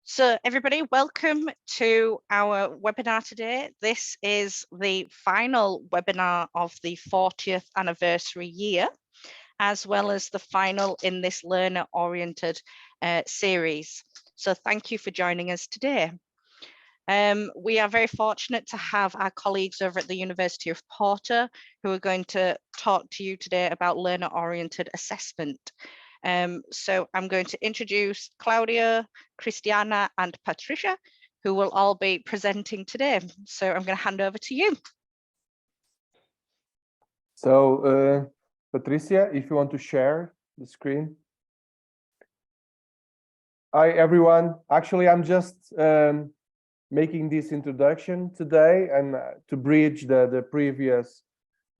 So everybody, welcome to our webinar today. This is the final webinar of the 40th anniversary year, as well as the final in this learner-oriented series. So thank you for joining us today. We are very fortunate to have our colleagues over at the University of Porto who are going to talk to you today about learner-oriented assessment. So I'm going to introduce Cláudio, Cristiana and Patrícia, who will all be presenting today. So I'm going to hand over to you. So Patrícia, if you want to share the screen. Hi everyone, actually I'm just making this introduction today and to bridge the previous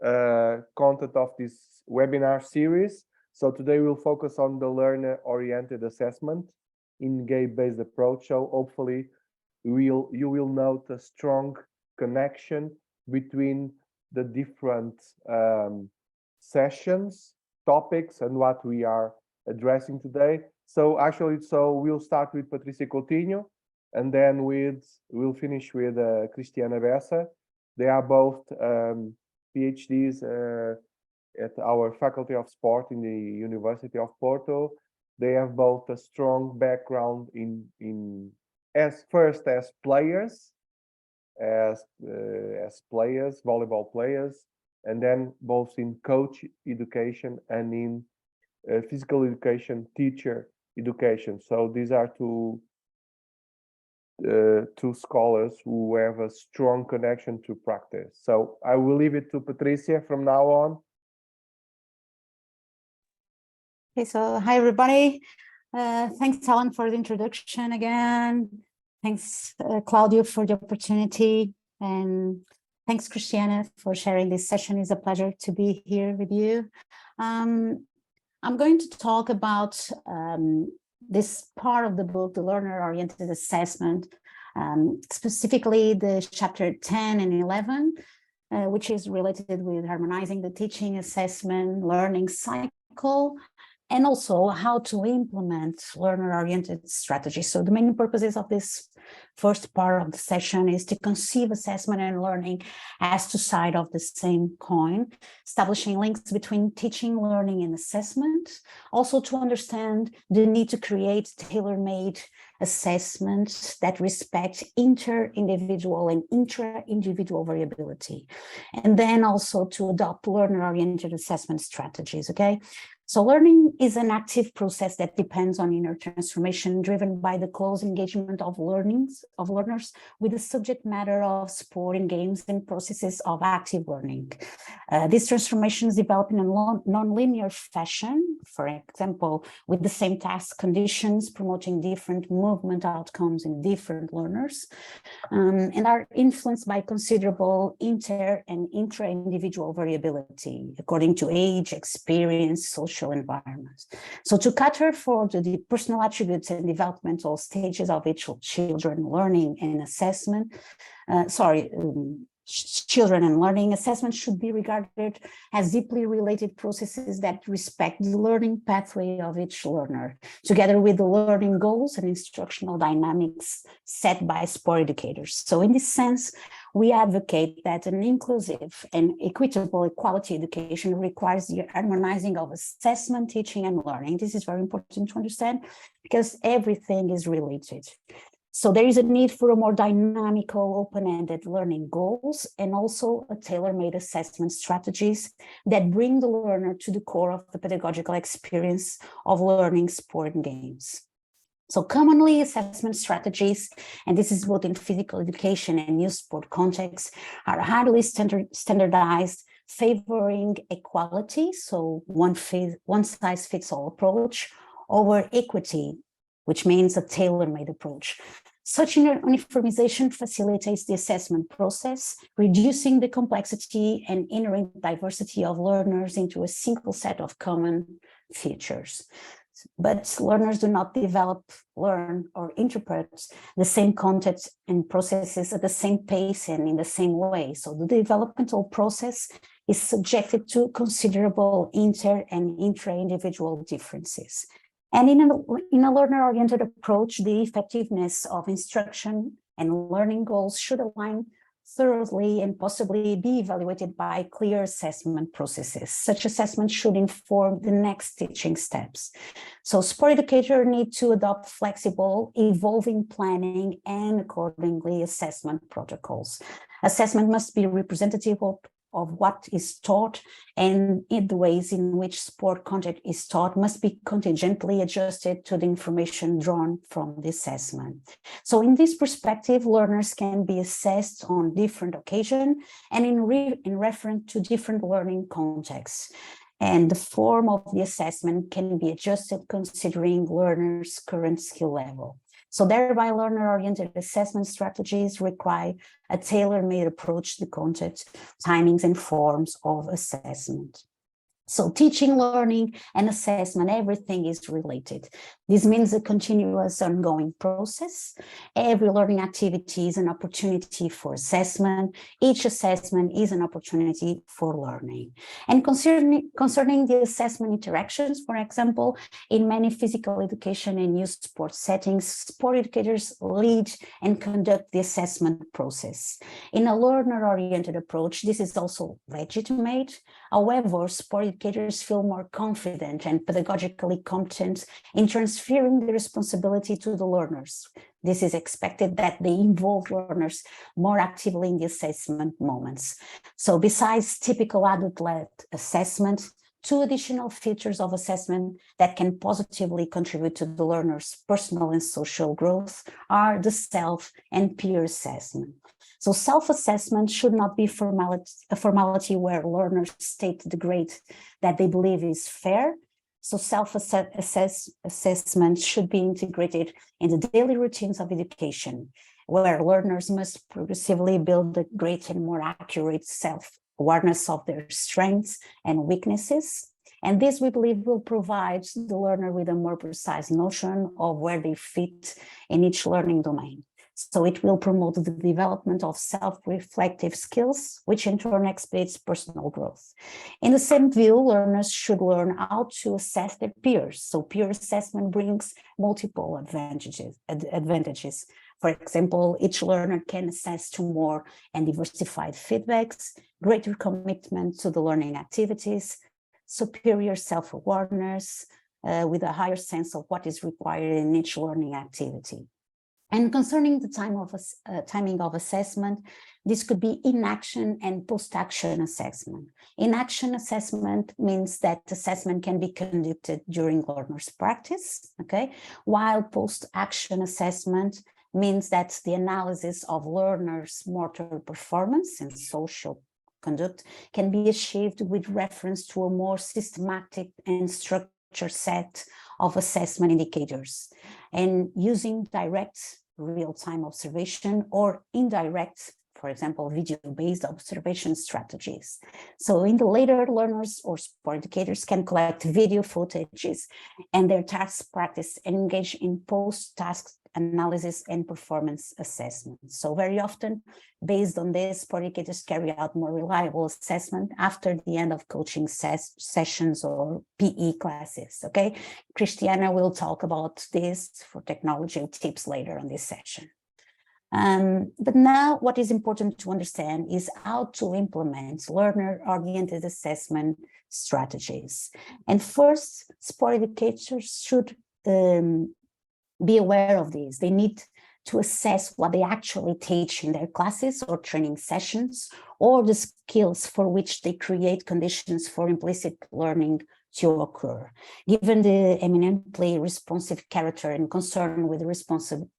content of this webinar series. So today we'll focus on the learner-oriented assessment in game-based approach. So hopefully you will note a strong connection between the different sessions, topics, and what we are addressing today. So actually, we'll start with Patrícia Coutinho, and then we'll finish with Cristiana Bessa. They are both PhDs at our Faculty of Sport in the University of Porto. They have both a strong background as players, volleyball players, and then both in coach education and in physical education, teacher education. So these are two scholars who have a strong connection to practice. So I will leave it to Patrícia from now on. Okay, so hi everybody. Thanks Alan for the introduction again. Thanks Cláudio for the opportunity, and thanks Cristiana for sharing this session. It's a pleasure to be here with you. I'm going to talk about this part of the book, the learner-oriented assessment, specifically the chapter 10 and 11, which is related with harmonizing the teaching, assessment, learning cycle, and also how to implement learner-oriented strategies. So the main purposes of this first part of the session is to conceive assessment and learning as two sides of the same coin, establishing links between teaching, learning, and assessment. Also to understand the need to create tailor-made assessments that respect inter-individual and intra-individual variability. And then also to adopt learner-oriented assessment strategies, okay? So learning is an active process that depends on inner transformation driven by the close engagement of learners with the subject matter of sport and games and processes of active learning. These transformations develop in a non-linear fashion, for example, with the same task conditions, promoting different movement outcomes in different learners, and are influenced by considerable inter and intra-individual variability according to age, experience, social environments. So to cater for the personal attributes and developmental stages of each children learning and assessment, children and learning, assessment should be regarded as deeply related processes that respect the learning pathway of each learner, together with the learning goals and instructional dynamics set by sport educators. So in this sense, we advocate that an inclusive and equitable equality education requires the harmonizing of assessment, teaching, and learning. This is very important to understand because everything is related. So there is a need for a more dynamical, open-ended learning goals and also a tailor-made assessment strategies that bring the learner to the core of the pedagogical experience of learning sport and games. So commonly assessment strategies, and this is both in physical education and youth sport contexts, are highly standardized, favoring equality, so one size fits all approach, over equity, which means a tailor-made approach. Such uniformization facilitates the assessment process, reducing the complexity and inherent diversity of learners into a single set of common features. But learners do not develop, learn, or interpret the same content and processes at the same pace and in the same way. So the developmental process is subjected to considerable inter and intra-individual differences. And in a learner-oriented approach, the effectiveness of instruction and learning goals should align thoroughly and possibly be evaluated by clear assessment processes. Such assessment should inform the next teaching steps. So sport educators need to adopt flexible, evolving planning and accordingly assessment protocols. Assessment must be representative of what is taught, and in the ways in which sport content is taught must be contingently adjusted to the information drawn from the assessment. So in this perspective, learners can be assessed on different occasions and in reference to different learning contexts. And the form of the assessment can be adjusted considering learners' current skill level. So thereby, learner-oriented assessment strategies require a tailor-made approach to content, timings, and forms of assessment. So teaching, learning, and assessment, everything is related. This means a continuous ongoing process. Every learning activity is an opportunity for assessment. Each assessment is an opportunity for learning. And concerning the assessment interactions, for example, in many physical education and youth sport settings, sport educators lead and conduct the assessment process. In a learner-oriented approach, this is also legitimate. However, sport educators feel more confident and pedagogically competent in transferring the responsibility to the learners. This is expected that they involve learners more actively in the assessment moments. So besides typical adult-led assessment, two additional features of assessment that can positively contribute to the learner's personal and social growth are the self and peer assessment. So self-assessment should not be a formality where learners state the grade that they believe is fair. So self-assessment should be integrated in the daily routines of education, where learners must progressively build a greater and more accurate self-awareness of their strengths and weaknesses. And this, we believe, will provide the learner with a more precise notion of where they fit in each learning domain. So it will promote the development of self-reflective skills, which in turn expedites personal growth. In the same view, learners should learn how to assess their peers. So peer assessment brings multiple advantages. For example, each learner can assess to more and diversified feedbacks, greater commitment to the learning activities, superior self-awareness, with a higher sense of what is required in each learning activity. And concerning the timing of assessment, this could be in-action and post-action assessment. In-action assessment means that assessment can be conducted during learners' practice, okay? While post-action assessment means that the analysis of learners' motor performance and social conduct can be achieved with reference to a more systematic and structured set of assessment indicators, and using direct real-time observation or indirect, for example, video-based observation strategies. So in the later, learners or sport educators can collect video footages and their task practice and engage in post-task analysis and performance assessment. So very often, based on this, sport educators carry out more reliable assessment after the end of coaching sessions or PE classes, okay? Cristiana will talk about this for technology tips later on this session. But now what is important to understand is how to implement learner-oriented assessment strategies. And first, sport educators should be aware of this. They need to assess what they actually teach in their classes or training sessions, or the skills for which they create conditions for implicit learning to occur. Given the eminently responsive character and concern with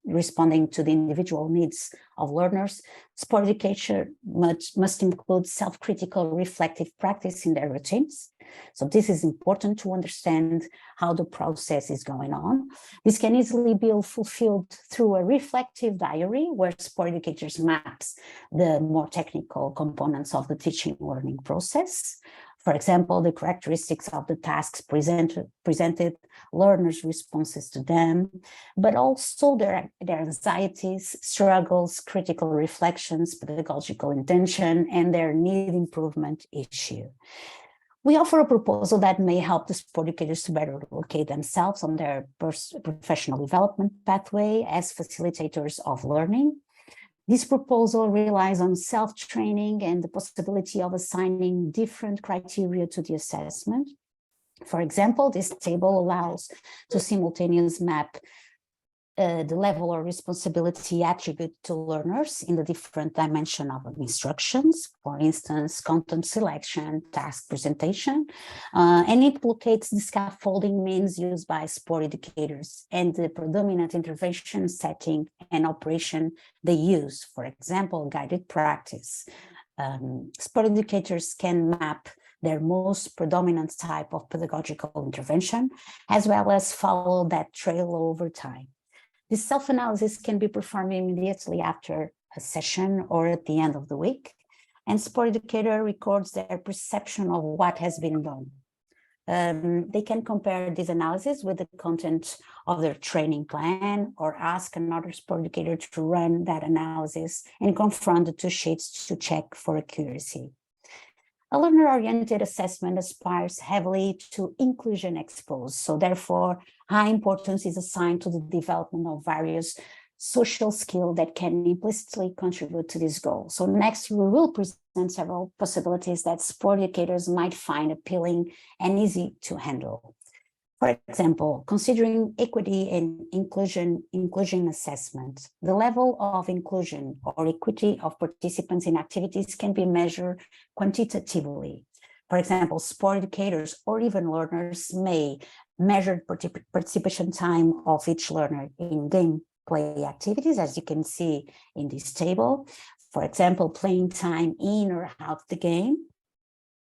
responding to the individual needs of learners, sport education must include self-critical reflective practice in their routines. So this is important to understand how the process is going on. This can easily be fulfilled through a reflective diary where sport educators maps the more technical components of the teaching learning process. For example, the characteristics of the tasks presented, learners' responses to them, but also their anxieties, struggles, critical reflections, pedagogical intention, and their need improvement issue. We offer a proposal that may help the sport educators to better locate themselves on their professional development pathway as facilitators of learning. This proposal relies on self-training and the possibility of assigning different criteria to the assessment. For example, this table allows to simultaneously map the level of responsibility attributed to learners in the different dimension of instructions, for instance, content selection, task presentation, and it locates the scaffolding means used by sport educators and the predominant intervention setting and operation they use, for example, guided practice. Sport educators can map their most predominant type of pedagogical intervention, as well as follow that trail over time. This self-analysis can be performed immediately after a session or at the end of the week, and sport educator records their perception of what has been done. They can compare this analysis with the content of their training plan or ask another sport educator to run that analysis and confront the two sheets to check for accuracy. A learner-oriented assessment aspires heavily to inclusion exposed, so therefore high importance is assigned to the development of various social skills that can implicitly contribute to this goal. So next we will present several possibilities that sport educators might find appealing and easy to handle. For example, considering equity and inclusion assessment, the level of inclusion or equity of participants in activities can be measured quantitatively. For example, sport educators or even learners may measure participation time of each learner in gameplay activities, as you can see in this table. For example, playing time in or out the game,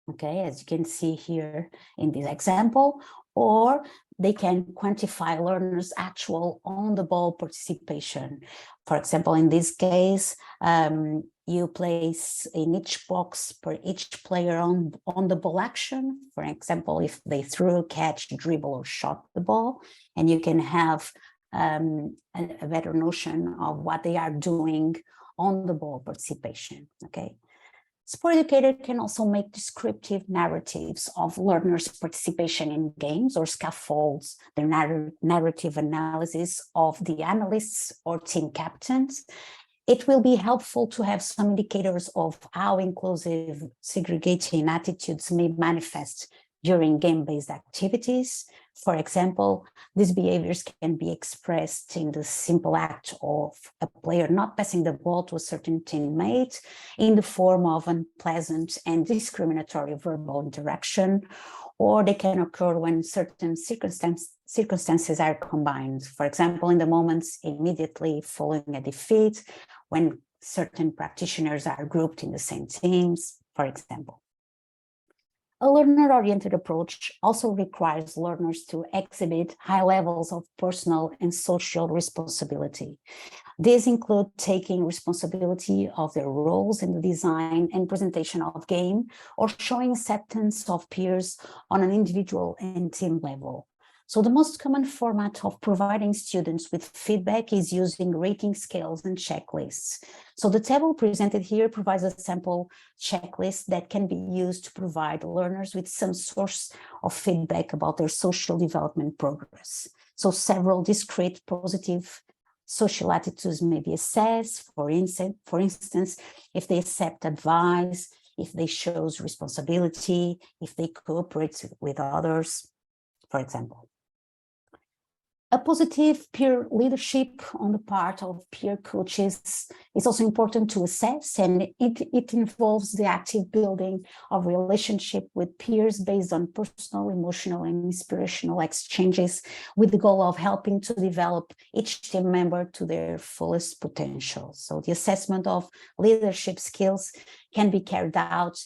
okay, as you can see here in this example, or they can quantify learners' actual on-the-ball participation. For example, in this case, you place in each box per each player on the ball action. For example, if they threw, catch, dribble, or shot the ball, and you can have a better notion of what they are doing on the ball participation, okay? Sport educator can also make descriptive narratives of learners' participation in games or scaffolds the narrative analysis of the analysts or team captains. It will be helpful to have some indicators of how inclusive segregating attitudes may manifest during game-based activities. For example, these behaviors can be expressed in the simple act of a player not passing the ball to a certain teammate in the form of unpleasant and discriminatory verbal interaction, or they can occur when certain circumstances are combined. For example, in the moments immediately following a defeat, when certain practitioners are grouped in the same teams, for example. A learner-oriented approach also requires learners to exhibit high levels of personal and social responsibility. These include taking responsibility of their roles in the design and presentation of game, or showing acceptance of peers on an individual and team level. So the most common format of providing students with feedback is using rating scales and checklists. So the table presented here provides a sample checklist that can be used to provide learners with some source of feedback about their social development progress. So several discrete positive social attitudes may be assessed. For instance, if they accept advice, if they show responsibility, if they cooperate with others, for example. A positive peer leadership on the part of peer coaches is also important to assess, and it involves the active building of relationship with peers based on personal, emotional, and inspirational exchanges with the goal of helping to develop each team member to their fullest potential. So the assessment of leadership skills can be carried out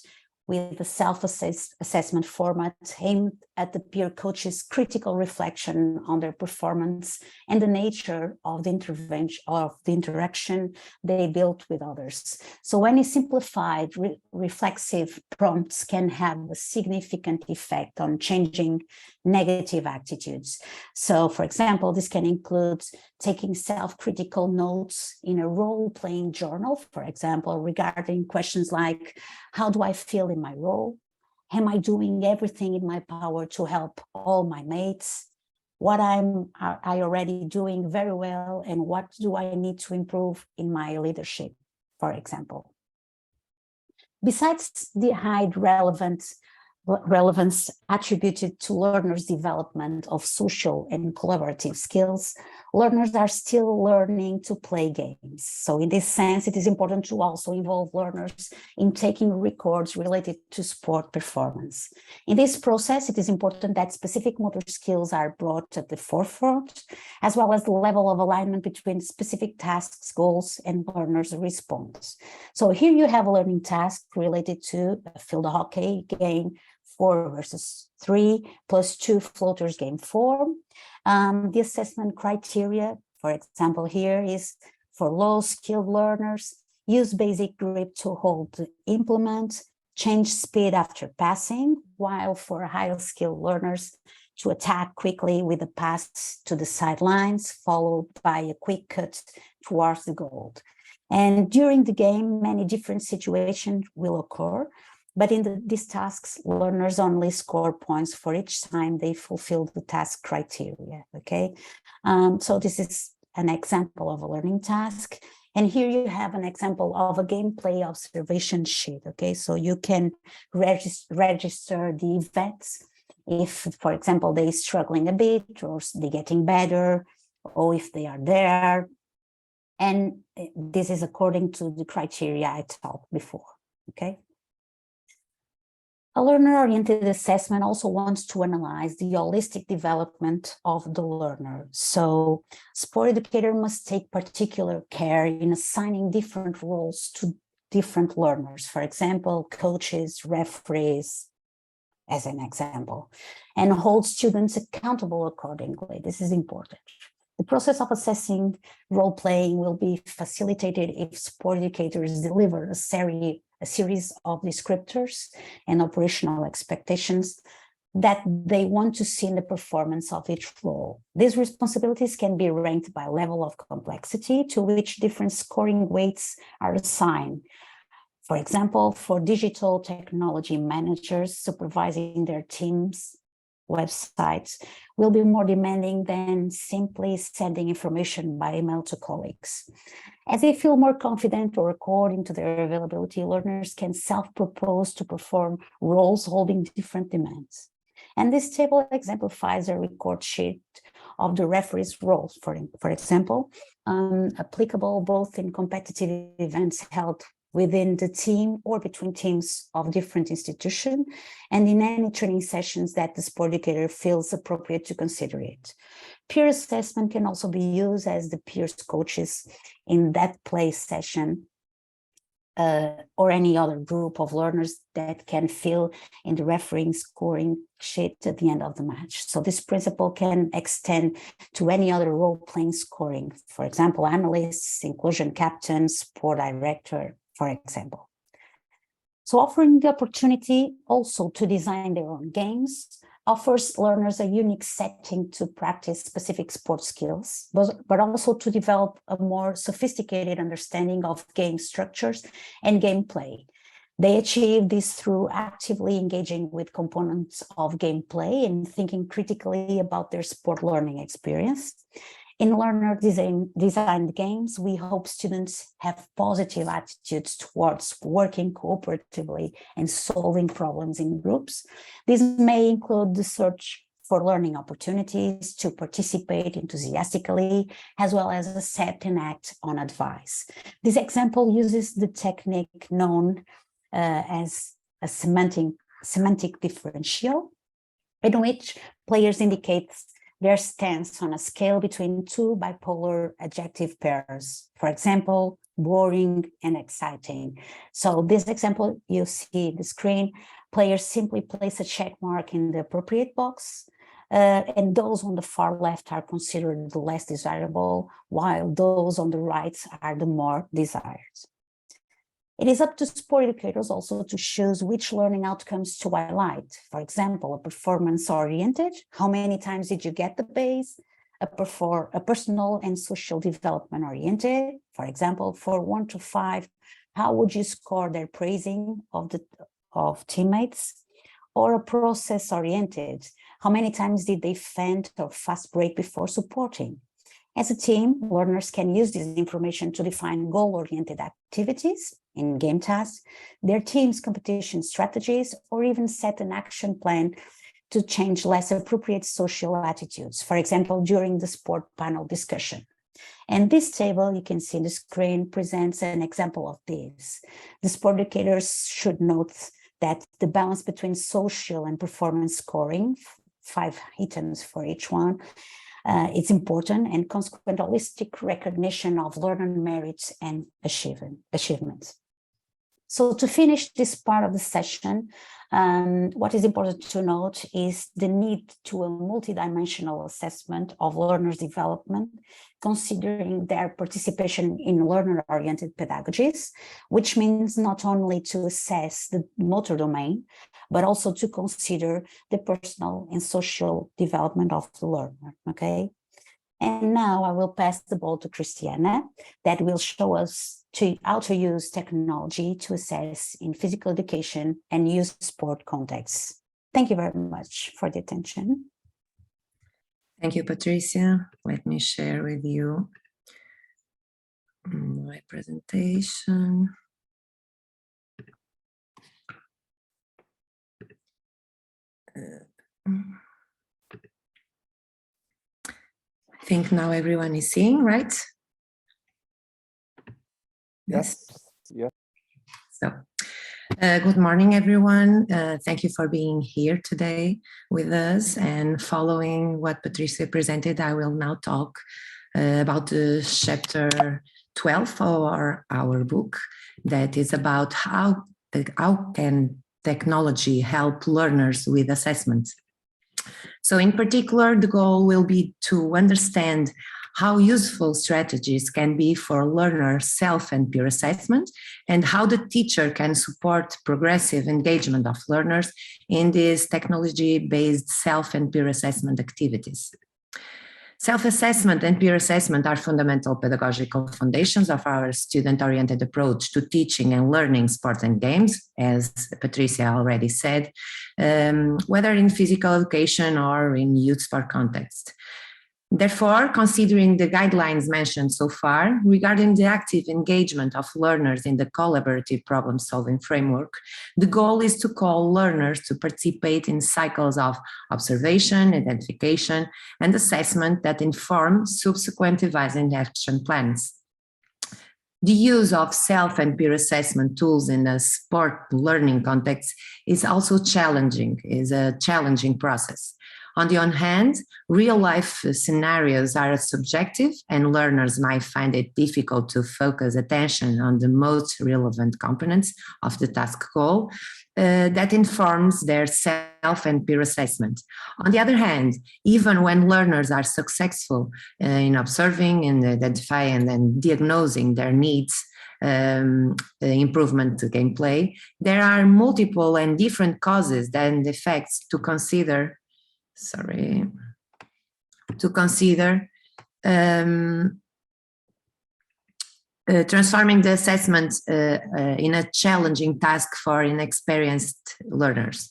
with the self-assessment format aimed at the peer coach's critical reflection on their performance and the nature of the intervention of the interaction they built with others. So any simplified reflexive prompts can have a significant effect on changing negative attitudes. So for example, this can include taking self-critical notes in a role-playing journal, for example, regarding questions like, how do I feel in my role? Am I doing everything in my power to help all my mates? What I already doing very well, and what do I need to improve in my leadership, for example? Besides the high relevance attributed to learners' development of social and collaborative skills, learners are still learning to play games. So in this sense, it is important to also involve learners in taking records related to sport performance. In this process, it is important that specific motor skills are brought at the forefront, as well as the level of alignment between specific tasks, goals, and learners' response. So here you have a learning task related to a field hockey game, 4 versus 3 plus 2 floaters game 4. The assessment criteria, for example, here is for low skilled learners, use basic grip to hold the implement, change speed after passing, while for higher skilled learners to attack quickly with a pass to the sidelines, followed by a quick cut towards the goal. And during the game, many different situations will occur. But in these tasks, learners only score points for each time they fulfill the task criteria, okay? So this is an example of a learning task. And here you have an example of a gameplay observation sheet, okay? So you can register the events if, for example, they're struggling a bit, or they're getting better, or if they are there. And this is according to the criteria I talked before, okay? A learner-oriented assessment also wants to analyze the holistic development of the learner. So sport educator must take particular care in assigning different roles to different learners. For example, coaches, referees, as an example, and hold students accountable accordingly. This is important. The process of assessing role-playing will be facilitated if sport educators deliver a series of descriptors and operational expectations that they want to see in the performance of each role. These responsibilities can be ranked by level of complexity to which different scoring weights are assigned. For example, for digital technology managers, supervising their teams' websites will be more demanding than simply sending information by email to colleagues. As they feel more confident or according to their availability, learners can self-propose to perform roles holding different demands. And this table exemplifies a record sheet of the referee's roles, for example, applicable both in competitive events held within the team or between teams of different institutions, and in any training sessions that the sport educator feels appropriate to consider it. Peer assessment can also be used as the peers coaches in that play session or any other group of learners that can fill in the refereeing scoring sheet at the end of the match. So this principle can extend to any other role-playing scoring, for example, analysts, inclusion captains, sport director, for example. So offering the opportunity also to design their own games offers learners a unique setting to practice specific sport skills, but also to develop a more sophisticated understanding of game structures and gameplay. They achieve this through actively engaging with components of gameplay and thinking critically about their sport learning experience. In learner-designed games, we hope students have positive attitudes towards working cooperatively and solving problems in groups. This may include the search for learning opportunities, to participate enthusiastically, as well as accept and act on advice. This example uses the technique known as a semantic differential, in which players indicate their stance on a scale between two bipolar adjective pairs. For example, boring and exciting. So this example you see the screen, players simply place a check mark in the appropriate box, and those on the far left are considered the less desirable, while those on the right are the more desired. It is up to sport educators also to choose which learning outcomes to highlight. For example, a performance-oriented, how many times did you get the base? A personal and social development-oriented, for example, for 1 to 5, how would you score their praising of teammates? or a process-oriented? How many times did they faint or fast break before supporting? As a team, learners can use this information to define goal-oriented activities in game tasks, their team's competition strategies, or even set an action plan to change less appropriate social attitudes, for example, during the sport panel discussion. And this table, you can see on the screen, presents an example of this. The sport educators should note that the balance between social and performance scoring, 5 items for each one, it's important, and consequent holistic recognition of learner merits and achievements. So to finish this part of the session, what is important to note is the need to a multidimensional assessment of learners' development, considering their participation in learner-oriented pedagogies, which means not only to assess the motor domain, but also to consider the personal and social development of the learner, okay? And now I will pass the ball to Cristiana, that will show us how to use technology to assess in physical education and youth sport contexts. Thank you very much for the attention. Thank you, Patrícia. Let me share with you my presentation. I think now everyone is seeing, right? Yes. Yes. So, good morning, everyone. Thank you for being here today with us. And following what Patrícia presented, I will now talk about the chapter 12 of our book, that is about how can technology help learners with assessments. So in particular, the goal will be to understand how useful strategies can be for learner self and peer assessment, and how the teacher can support progressive engagement of learners in these technology-based self and peer assessment activities. Self-assessment and peer assessment are fundamental pedagogical foundations of our student-oriented approach to teaching and learning sports and games, as Patrícia already said, whether in physical education or in youth sport context. Therefore, considering the guidelines mentioned so far regarding the active engagement of learners in the collaborative problem-solving framework, the goal is to call learners to participate in cycles of observation, identification, and assessment that inform subsequent devising action plans. The use of self and peer assessment tools in a sport learning context is also a challenging process. On the one hand, real-life scenarios are subjective, and learners might find it difficult to focus attention on the most relevant components of the task goal that informs their self and peer assessment. On the other hand, even when learners are successful in observing and identifying and then diagnosing their needs, improvement to gameplay, there are multiple and different causes and effects to consider. Transforming the assessment in a challenging task for inexperienced learners.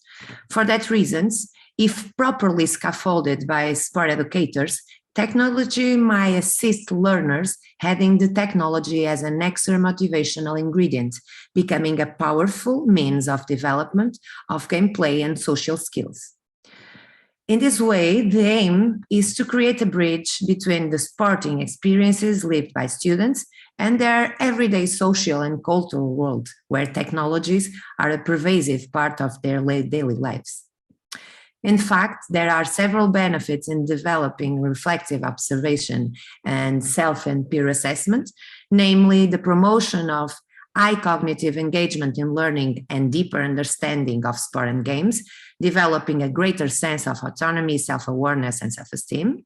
For that reasons, if properly scaffolded by sport educators, technology might assist learners having the technology as an extra motivational ingredient, becoming a powerful means of development of gameplay and social skills. In this way, the aim is to create a bridge between the sporting experiences lived by students and their everyday social and cultural world, where technologies are a pervasive part of their daily lives. In fact, there are several benefits in developing reflective observation and self and peer assessment, namely the promotion of high cognitive engagement in learning and deeper understanding of sport and games, developing a greater sense of autonomy, self-awareness, and self-esteem.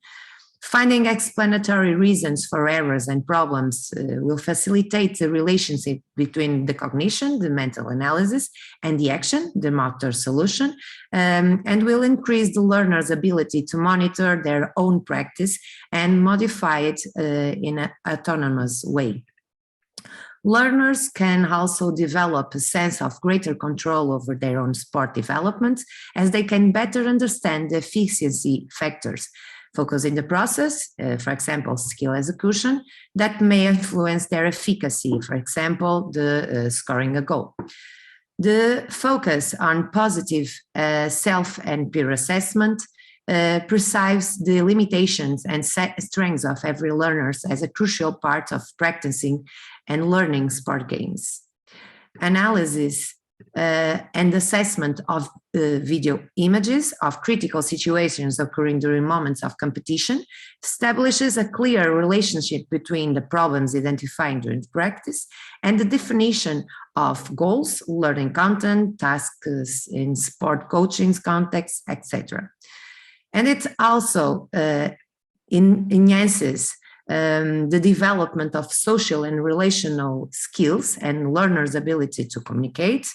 Finding explanatory reasons for errors and problems will facilitate the relationship between the cognition, the mental analysis, and the action, the motor solution, and will increase the learner's ability to monitor their own practice and modify it in an autonomous way. learners can also develop a sense of greater control over their own sport development, as they can better understand the efficiency factors, focus in the process, for example, skill execution, that may influence their efficacy, for example, scoring a goal. The focus on positive self and peer assessment perceives the limitations and strengths of every learner as a crucial part of practicing and learning sport games. Analysis and assessment of video images of critical situations occurring during moments of competition establishes a clear relationship between the problems identified during practice and the definition of goals, learning content, tasks in sport coaching context, etc. And it also enhances the development of social and relational skills and learners' ability to communicate,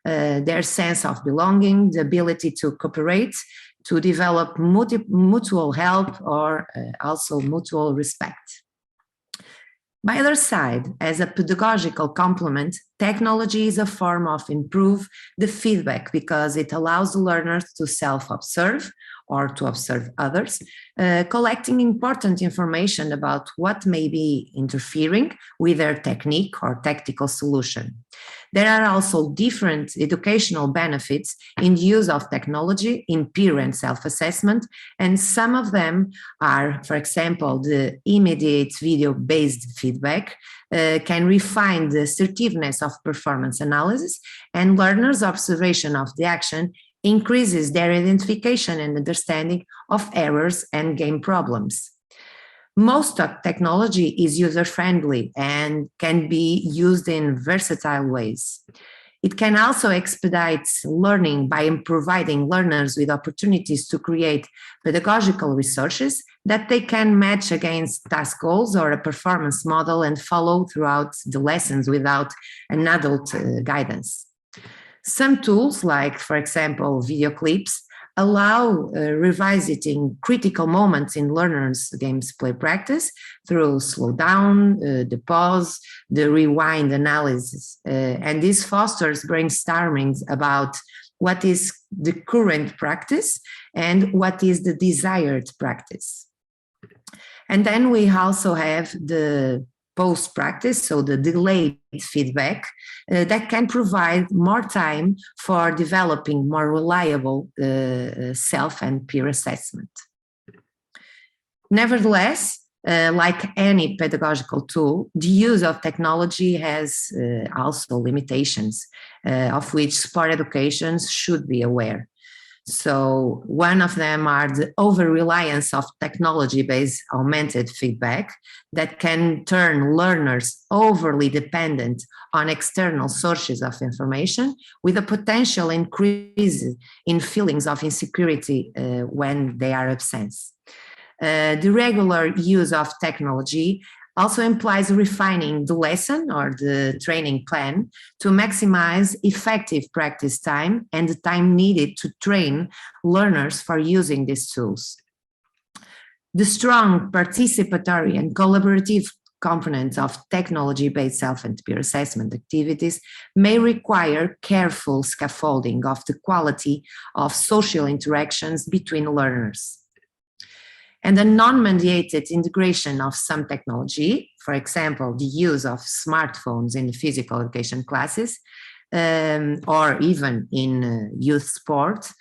their sense of belonging, the ability to cooperate, to develop mutual help or also mutual respect. By other side, as a pedagogical complement, technology is a form of improve the feedback because it allows learners to self-observe or to observe others, collecting important information about what may be interfering with their technique or tactical solution. There are also different educational benefits in the use of technology in peer and self-assessment, and some of them are, for example, the immediate video-based feedback can refine the assertiveness of performance analysis, and learners' observation of the action increases their identification and understanding of errors and game problems. Most of technology is user-friendly and can be used in versatile ways. It can also expedite learning by providing learners with opportunities to create pedagogical resources that they can match against task goals or a performance model and follow throughout the lessons without an adult guidance. Some tools, like, for example, video clips, allow revisiting critical moments in learners' gameplay practice through slow down, the pause, the rewind analysis. And this fosters brainstorming about what is the current practice and what is the desired practice. And then we also have the post-practice, so the delayed feedback that can provide more time for developing more reliable self and peer assessment. Nevertheless, like any pedagogical tool, the use of technology has also limitations, of which sport education should be aware. So one of them are the over-reliance of technology-based augmented feedback that can turn learners overly dependent on external sources of information, with a potential increase in feelings of insecurity when they are absent. The regular use of technology also implies refining the lesson or the training plan to maximize effective practice time and the time needed to train learners for using these tools. The strong participatory and collaborative components of technology-based self and peer assessment activities may require careful scaffolding of the quality of social interactions between learners. And the non-mediated integration of some technology, for example, the use of smartphones in physical education classes, or even in youth sport,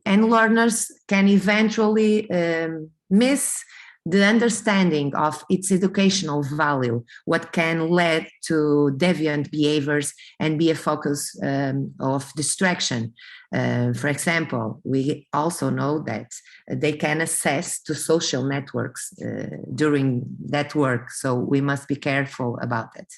and learners can eventually miss the understanding of its educational value, what can lead to deviant behaviors and be a focus of distraction. For example, we also know that they can access to social networks during that work, so we must be careful about it.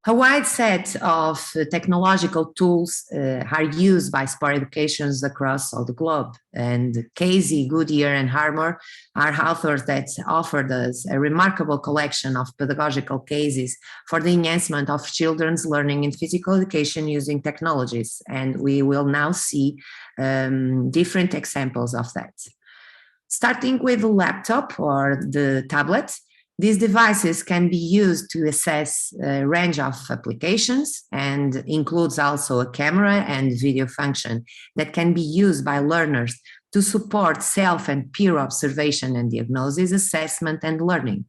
A wide set of technological tools are used by sport educations across all the globe, and Casey, Goodyear, and Harmer are authors that offered us a remarkable collection of pedagogical cases for the enhancement of children's learning in physical education using technologies, and we will now see different examples of that. Starting with the laptop or the tablet, These devices can be used to assess a range of applications and includes also a camera and video function that can be used by learners to support self and peer observation and diagnosis, assessment, and learning.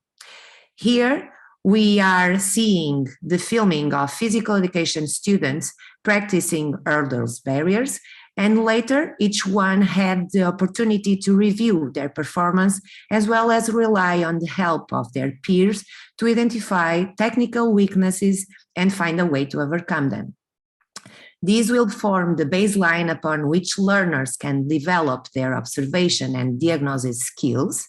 Here, we are seeing the filming of physical education students practicing hurdles barriers, and later each one had the opportunity to review their performance as well as rely on the help of their peers to identify technical weaknesses and find a way to overcome them. These will form the baseline upon which learners can develop their observation and diagnosis skills,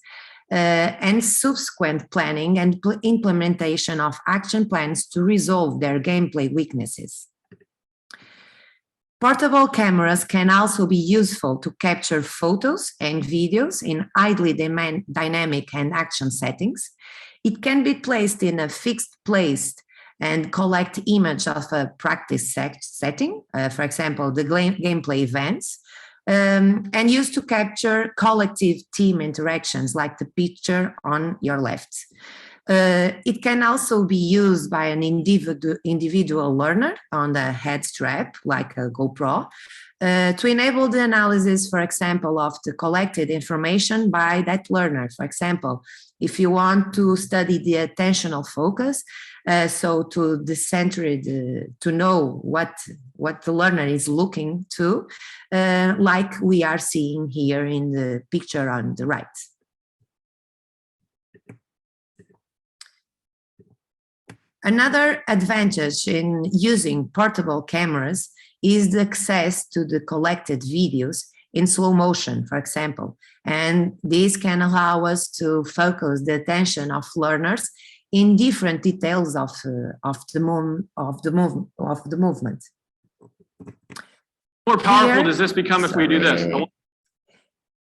and subsequent planning and implementation of action plans to resolve their gameplay weaknesses. Portable cameras can also be useful to capture photos and videos in highly dynamic and action settings. It can be placed in a fixed place and collect image of a practice setting, for example, the gameplay events, and used to capture collective team interactions like the picture on your left. It can also be used by an individual learner on the head strap, like a GoPro, to enable the analysis, for example, of the collected information by that learner. For example, if you want to study the attentional focus, so to to know what the learner is looking to, like we are seeing here in the picture on the right. Another advantage in using portable cameras is the access to the collected videos in slow motion, for example, and this can allow us to focus the attention of learners in different details of the movement. More powerful does this become if we do this?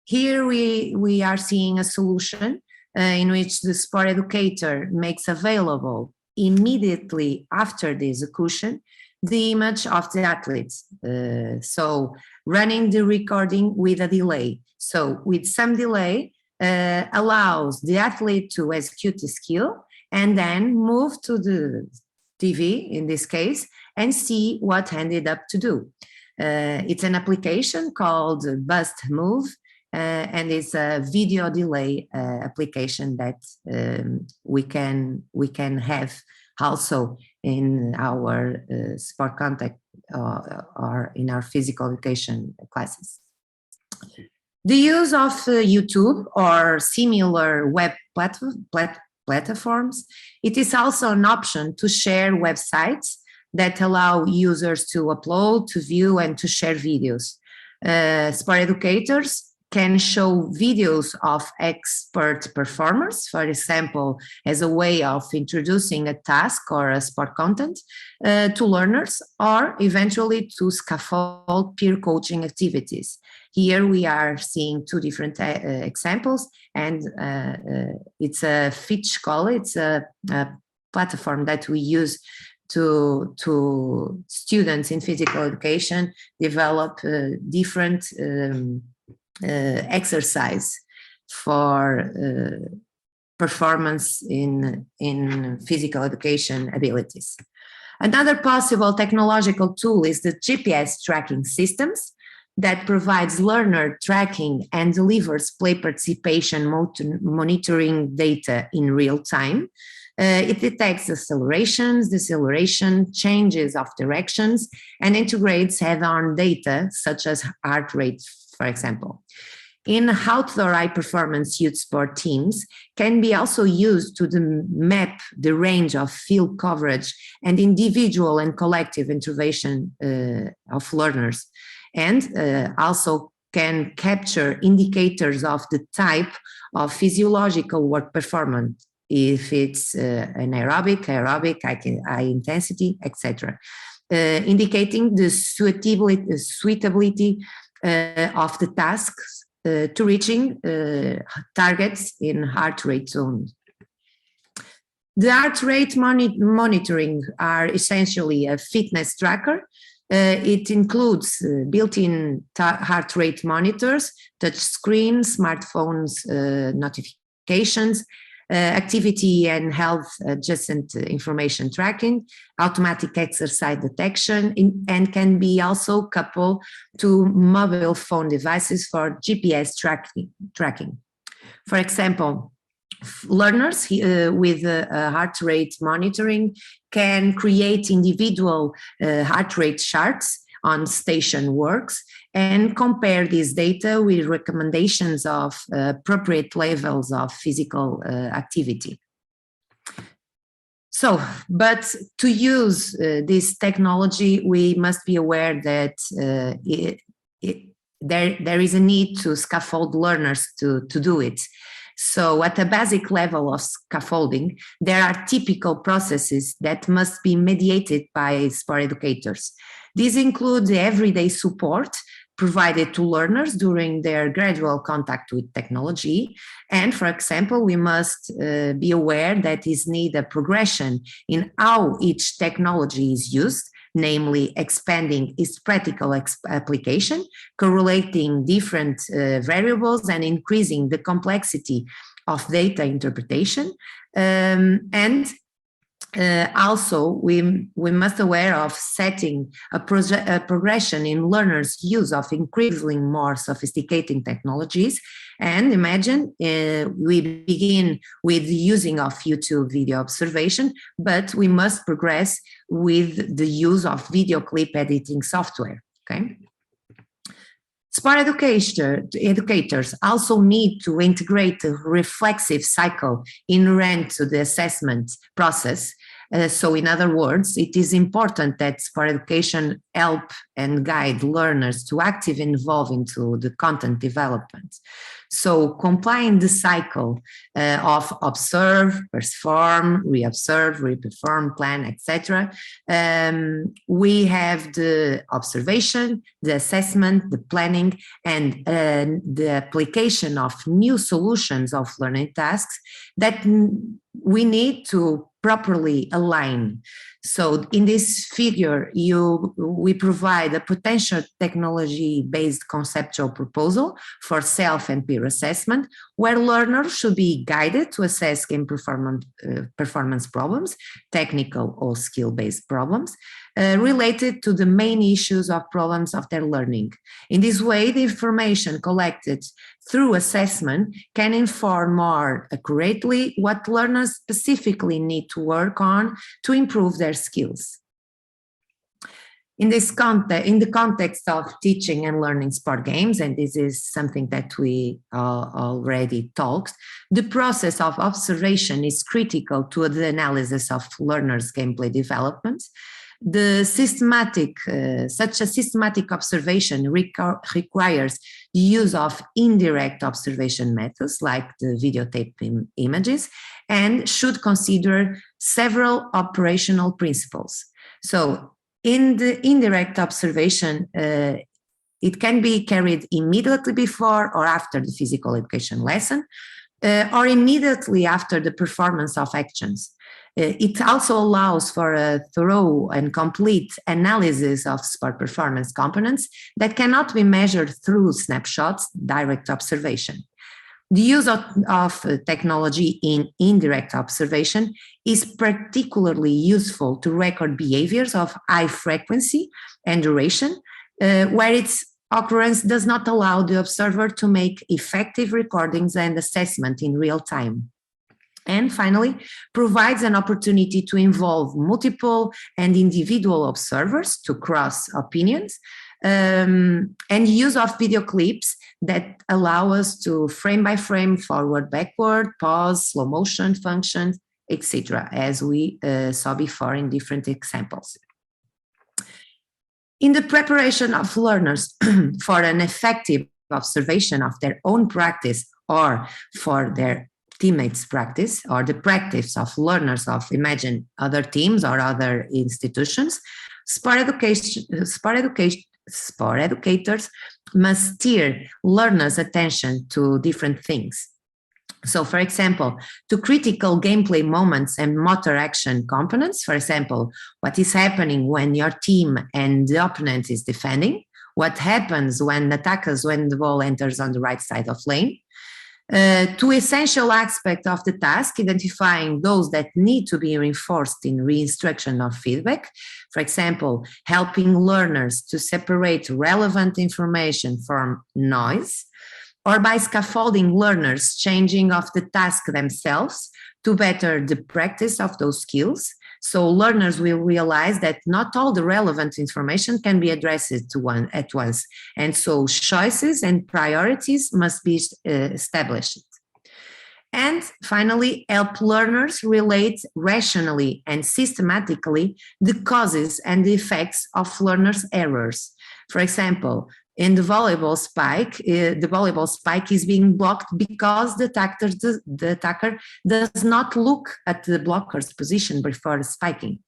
Here we are seeing a solution in which the sport educator makes available immediately after the execution the image of the athletes. So running the recording with a delay. So with some delay allows the athlete to execute the skill and then move to the TV in this case and see what ended up to do. It's an application called Bust Move, and it's a video delay application that we can have also in our sport contact or in our physical education classes. The use of YouTube or similar web platforms, it is also an option to share websites that allow users to upload, to view, and to share videos. Sport educators can show videos of expert performers, for example, as a way of introducing a task or a sport content to learners, or eventually to scaffold peer coaching activities. Here we are seeing two different examples, and it's a Fitch call. It's a platform that we use to students in physical education develop different exercise for performance in physical education abilities. Another possible technological tool is the GPS tracking systems that provides learner tracking and delivers play participation monitoring data in real time. It detects accelerations, deceleration, changes of directions, and integrates head-on data such as heart rate, for example. In outdoor high-performance youth sport teams can be also used to map the range of field coverage and individual and collective intervention of learners, and also can capture indicators of the type of physiological work performance, if it's anaerobic, aerobic, high intensity, etc., indicating the suitability of the tasks to reaching targets in heart rate zones. The heart rate monitoring are essentially a fitness tracker. It includes built-in heart rate monitors, touch screens, smartphones, notifications, activity and health adjacent information tracking, automatic exercise detection, and can be also coupled to mobile phone devices for GPS tracking. For example, learners with heart rate monitoring can create individual heart rate charts on station works and compare this data with recommendations of appropriate levels of physical activity. So, but to use this technology, we must be aware that there is a need to scaffold learners to do it. So at a basic level of scaffolding, there are typical processes that must be mediated by sport educators. These include the everyday support provided to learners during their gradual contact with technology. And for example, we must be aware that is need a progression in how each technology is used, namely expanding its practical application, correlating different variables and increasing the complexity of data interpretation. Also, we must aware of setting a progression in learners' use of increasingly more sophisticated technologies. And imagine we begin with the using of YouTube video observation, but we must progress with the use of video clip editing software, okay? Sport educators also need to integrate a reflexive cycle inherent to the assessment process. So in other words, it is important that sport education help and guide learners to actively involve into the content development. So complying the cycle of observe, perform, reobserve, reperform, plan, etc. We have the observation, the assessment, the planning, and the application of new solutions of learning tasks that we need to properly align. So in this figure, we provide a potential technology-based conceptual proposal for self and peer assessment, where learners should be guided to assess game performance problems, technical or skill-based problems, related to the main issues of problems of their learning. In this way, the information collected through assessment can inform more accurately what learners specifically need to work on to improve their skills. In this in the context of teaching and learning sport games, and this is something that we already talked, the process of observation is critical to the analysis of learners' gameplay development. The such a systematic observation requires the use of indirect observation methods like the videotape images and should consider several operational principles. So in the indirect observation, it can be carried immediately before or after the physical education lesson, or immediately after the performance of actions. It also allows for a thorough and complete analysis of sport performance components that cannot be measured through snapshots, direct observation. The use of technology in indirect observation is particularly useful to record behaviors of high frequency and duration, where its occurrence does not allow the observer to make effective recordings and assessment in real time. And finally, provides an opportunity to involve multiple and individual observers to cross opinions, and use of video clips that allow us to frame by frame, forward, backward, pause, slow motion functions, etc., as we saw before in different examples. In the preparation of learners for an effective observation of their own practice or for their teammates' practice or the practice of learners of, imagine, other teams or other institutions, sport educators must steer learners' attention to different things. So, for example, to critical gameplay moments and motor action components, for example, what is happening when your team and the opponent is defending, what happens when the ball enters on the right side of lane, Two essential aspects of the task, identifying those that need to be reinforced in re-instruction or feedback. For example, helping learners to separate relevant information from noise, or by scaffolding learners changing of the task themselves to better the practice of those skills. So learners will realize that not all the relevant information can be addressed at once. And so choices and priorities must be established. And finally, help learners relate rationally and systematically the causes and the effects of learners' errors. For example, in the volleyball spike is being blocked because the attacker does not look at the blocker's position before spiking.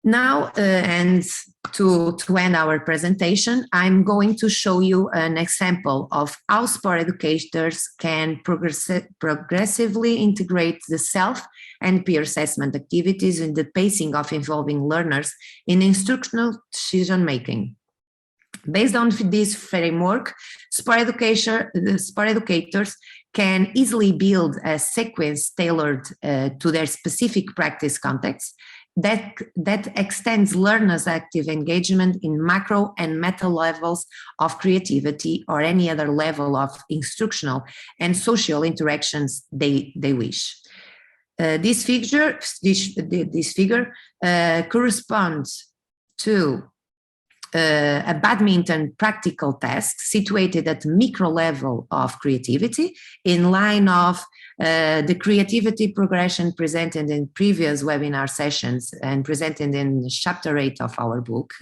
Now, and to end our presentation, I'm going to show you an example of how sport educators can progressively integrate the self and peer assessment activities in the pacing of involving learners in instructional decision-making. Based on this framework, sport educators can easily build a sequence tailored to their specific practice context that extends learners' active engagement in macro and meta levels of creativity or any other level of instructional and social interactions they wish. This figure corresponds to a badminton practical task situated at micro level of creativity in line of the creativity progression presented in previous webinar sessions and presented in chapter 8 of our book.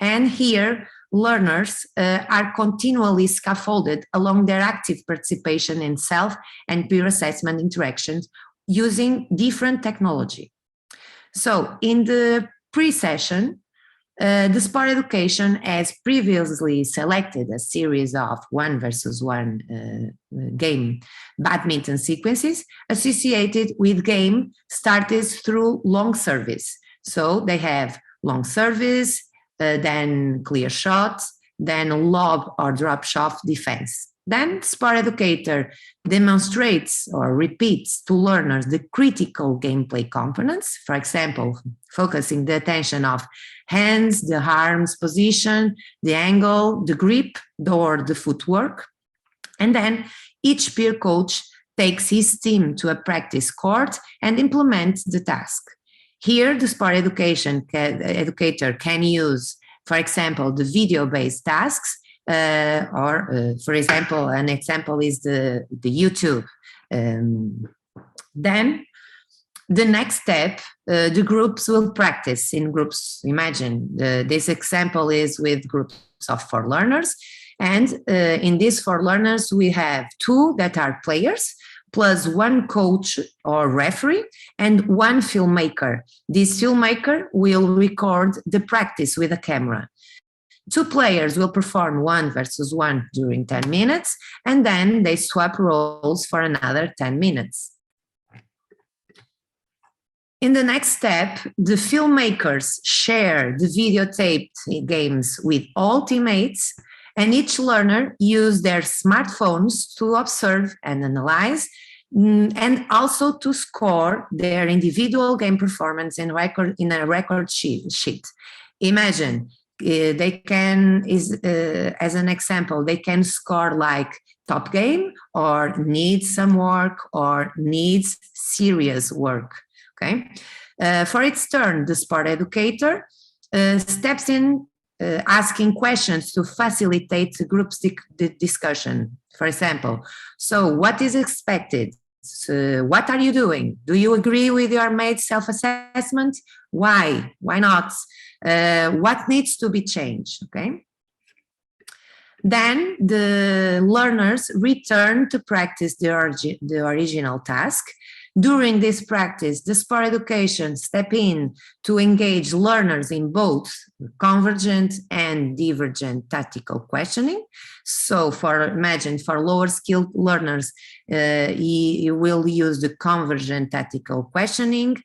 And here, learners are continually scaffolded along their active participation in self and peer assessment interactions using different technology. So in the pre-session, the sport education has previously selected a series of 1 versus 1 game badminton sequences associated with game started through long service. So they have long service, then clear shots, then lob or drop shot defense. Then sport educator demonstrates or repeats to learners the critical gameplay components, for example, focusing the attention of hands, the arms position, the angle, the grip, or the footwork. And then each peer coach takes his team to a practice court and implements the task. Here, the sport educator can use, for example, the video-based tasks, for example, an example is the YouTube. Then the next step, the groups will practice in groups. Imagine this example is with groups of 4 learners. And in these 4 learners, we have 2 that are players, plus 1 coach or referee and 1 filmmaker. This filmmaker will record the practice with a camera. 2 players will perform 1 versus 1 during 10 minutes, and then they swap roles for another 10 minutes. In the next step, the filmmakers share the videotaped games with all teammates, and each learner uses their smartphones to observe and analyze, and also to score their individual game performance in a record sheet. Imagine, they can, as an example, they can score like top game or needs some work or needs serious work, okay? For its turn, the sport educator steps in asking questions to facilitate the group's discussion. For example, so what is expected? So what are you doing? Do you agree with your mate's self-assessment? Why? Why not? What needs to be changed? Okay. Then the learners return to practice the original task. During this practice, the sport education step in to engage learners in both convergent and divergent tactical questioning. So imagine for lower skilled learners, he will use the convergent tactical questioning,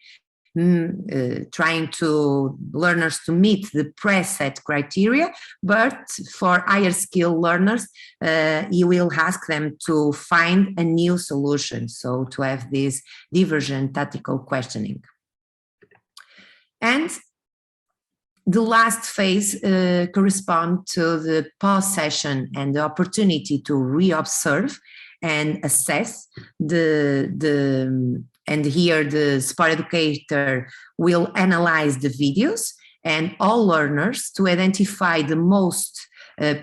trying to learners to meet the preset criteria, but for higher skill learners, you will ask them to find a new solution. So to have this divergent tactical questioning. And the last phase corresponds to the pause session and the opportunity to reobserve and assess and here the sport educator will analyze the videos and all learners to identify the most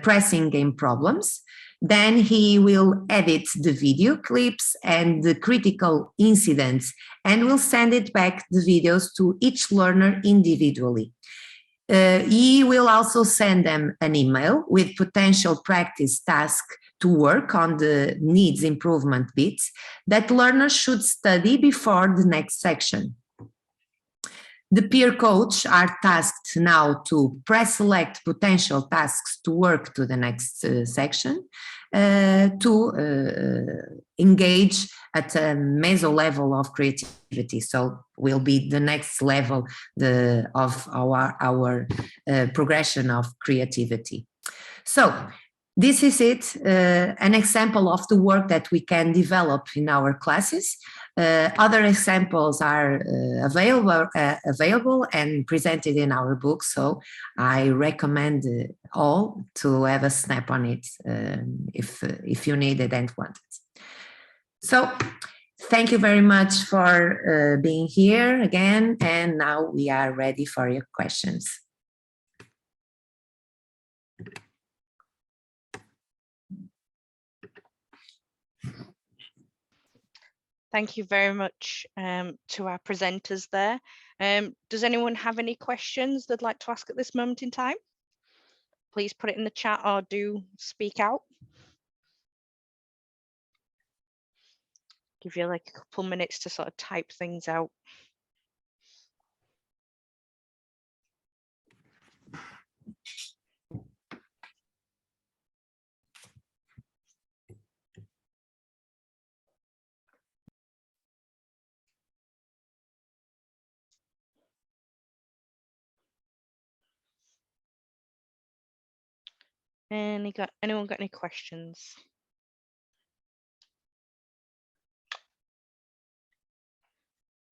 pressing game problems. Then he will edit the video clips and the critical incidents and will send it back the videos to each learner individually. He will also send them an email with potential practice tasks to work on the needs improvement bits that learners should study before the next section. The peer coach are tasked now to pre-select potential tasks to work to the next section to engage at a meso level of creativity. So will be the next level of our progression of creativity. So this is it, an example of the work that we can develop in our classes. Other examples are available and presented in our book, so I recommend all to have a snap on it if you need it and want it. So thank you very much for being here again, and now we are ready for your questions. Thank you very much to our presenters there. Does anyone have any questions they'd like to ask at this moment in time? Please put it in the chat or do speak out. Give you like a couple minutes to sort of type things out. Anyone got any questions?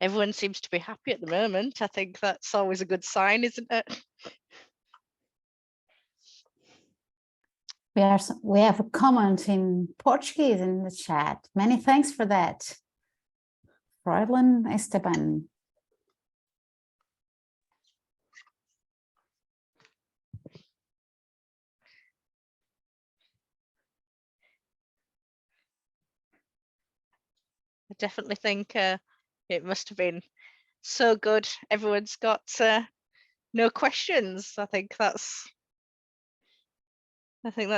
Everyone seems to be happy at the moment. I think that's always a good sign, isn't it? We have a comment in Portuguese in the chat. Many thanks for that. Fräulein Esteban. I definitely think it must have been so good. Everyone's got no questions. I think that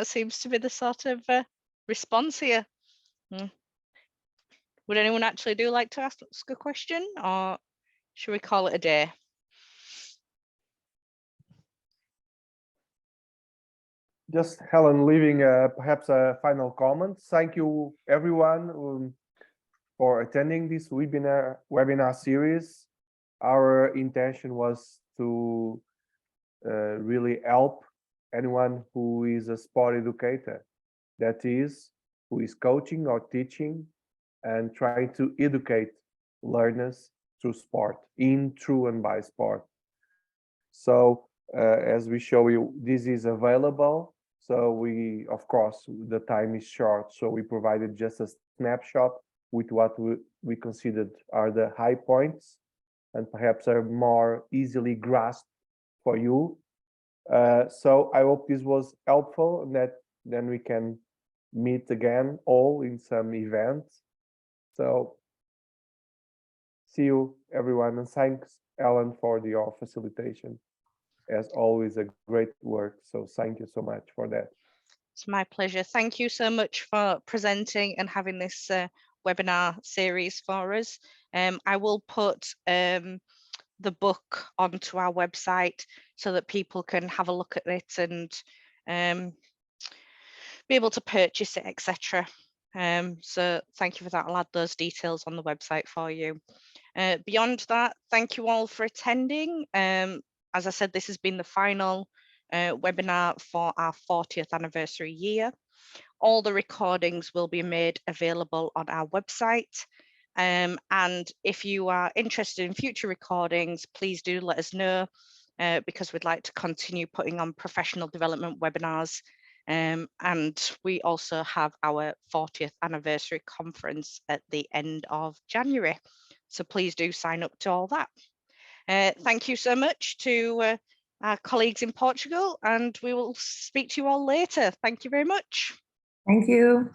seems to be the sort of response here. Would anyone actually like to ask a question, or should we call it a day? Just Helen leaving perhaps a final comment. Thank you everyone for attending this webinar series. Our intention was to really help anyone who is a sport educator, that is, who is coaching or teaching and trying to educate learners through sport, through and by sport. So as we show you, this is available. So we, of course, the time is short, so we provided just a snapshot with what we considered are the high points and perhaps are more easily grasped for you. So I hope this was helpful, and that then we can meet again all in some events. So see you everyone, and thanks Ellen for your facilitation. As always, a great work. So thank you so much for that. It's my pleasure. Thank you so much for presenting and having this webinar series for us. I will put the book onto our website so that people can have a look at it and be able to purchase it, etc. So thank you for that. I'll add those details on the website for you. Beyond that, thank you all for attending. As I said, this has been the final webinar for our 40th anniversary year. All the recordings will be made available on our website. And if you are interested in future recordings, please do let us know, because we'd like to continue putting on professional development webinars. And we also have our 40th anniversary conference at the end of January. So please do sign up to all that. Thank you so much to our colleagues in Portugal, and we will speak to you all later. Thank you very much. Thank you.